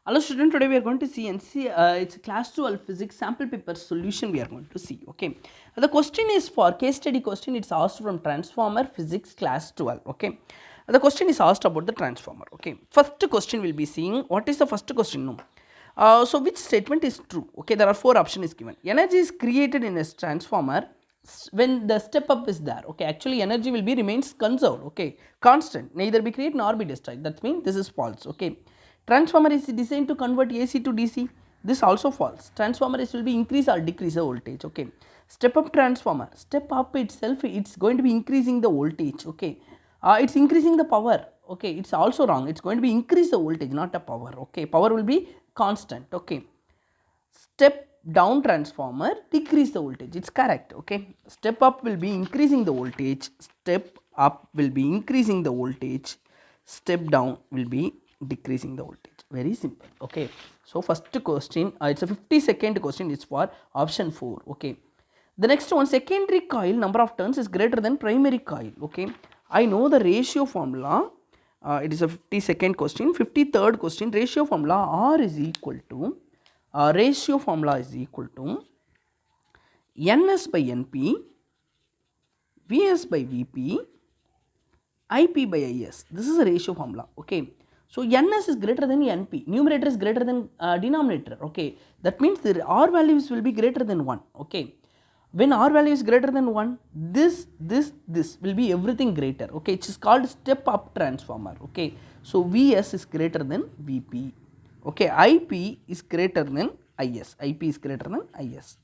Hello student, today we are going to see it's class 12 physics sample paper solution we are going to see. Okay, the question is for case study question. It's asked from transformer physics class 12. Okay, the question is asked about the transformer. Okay, first question we'll be seeing. What is the first question? No. So which statement is true? Okay, there are four options is given. Energy is created in a transformer when the step up is there. Okay, actually energy will be remains conserved. Okay, constant, neither be created nor be destroyed. That means this is false. Okay, transformer is designed to convert AC to DC. This also false. Transformer is will be increase or decrease the voltage. Okay, step up transformer, step up itself, it's going to be increasing the voltage. Okay, it's increasing the power. Okay, it's also wrong. It's going to be increase the voltage, not the power. Okay, power will be constant. Okay, step down transformer decrease the voltage, it's correct. Okay, step up will be increasing the voltage, step up will be increasing the voltage, step down will be decreasing the voltage. Very simple. Okay, so first question, it's a 50-second question, it's for option 4. Okay, the next one, secondary coil number of turns is greater than primary coil. Okay, I know the ratio formula. It is a 50-second question. 53rd question, ratio formula R is equal to ratio formula is equal to Ns by Np, Vs by Vp, Ip by Is. This is a ratio formula. Okay, so Ns is greater than Np, numerator is greater than denominator. Okay, that means the R values will be greater than 1. Okay, when R value is greater than 1, this will be everything greater. Okay, it is called step up transformer. Okay, so Vs is greater than Vp. Okay, Ip is greater than Is, Ip is greater than Is.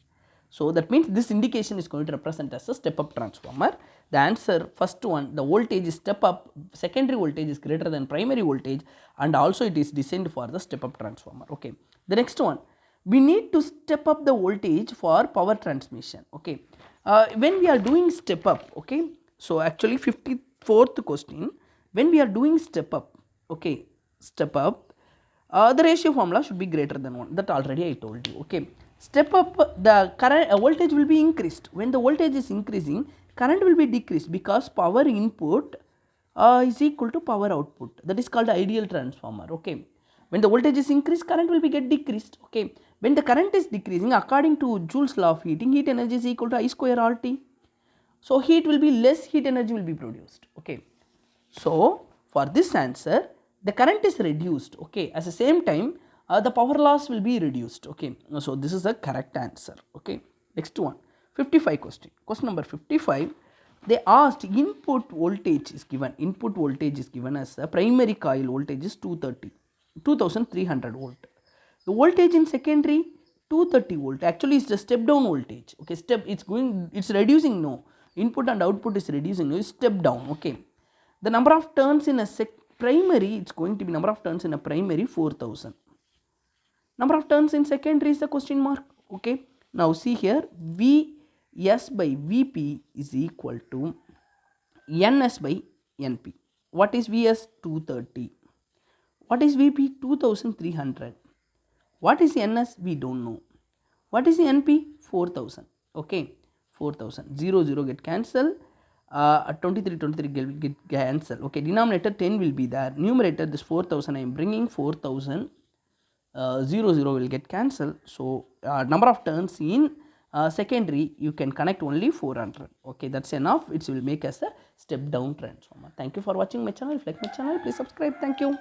So that means this indication is going to represent as a step up transformer. The answer first one, the voltage is step up, secondary voltage is greater than primary voltage, and also it is designed for the step up transformer. Okay, the next one, we need to step up the voltage for power transmission. Okay, when we are doing step up, okay, so actually 54th question, when we are doing step up, okay, step up, the ratio formula should be greater than 1, that already I told you. Okay, step up, the current voltage will be increased. When the voltage is increasing, current will be decreased because power input is equal to power output. That is called ideal transformer. Okay, when the voltage is increased, current will be get decreased. Okay, when the current is decreasing, according to Joule's law of heating, heat energy is equal to I square RT. So heat will be less, heat energy will be produced. Okay, so for this answer, the current is reduced. Okay, at the same time, the power loss will be reduced. Okay, so this is the correct answer. Okay, next one, 55 question. Question number 55. They asked input voltage is given. Input voltage is given as the primary coil voltage is 2300 volt. The voltage in secondary 230 volt. Actually, it's the step down voltage. Okay, it's reducing. No, input and output is reducing. No, it's step down. Okay, the number of turns in a primary, it's going to be number of turns in a primary 4000. Number of turns in secondary is the question mark. Okay, now see here, Vs by Vp is equal to Ns by Np. What is Vs? 230. What is Vp? 2300. What is Ns? We don't know. What is the Np? 4000. Okay, 4000. 0 0 get cancelled. 23 get cancelled. Okay, denominator 10 will be there. Numerator, this 4000 I am bringing 4000. 0 0 will get cancelled. So number of turns in secondary, you can connect only 400. Okay, that's enough. It will make us a step down transformer. Thank you for watching my channel. If you like my channel, please subscribe. Thank you.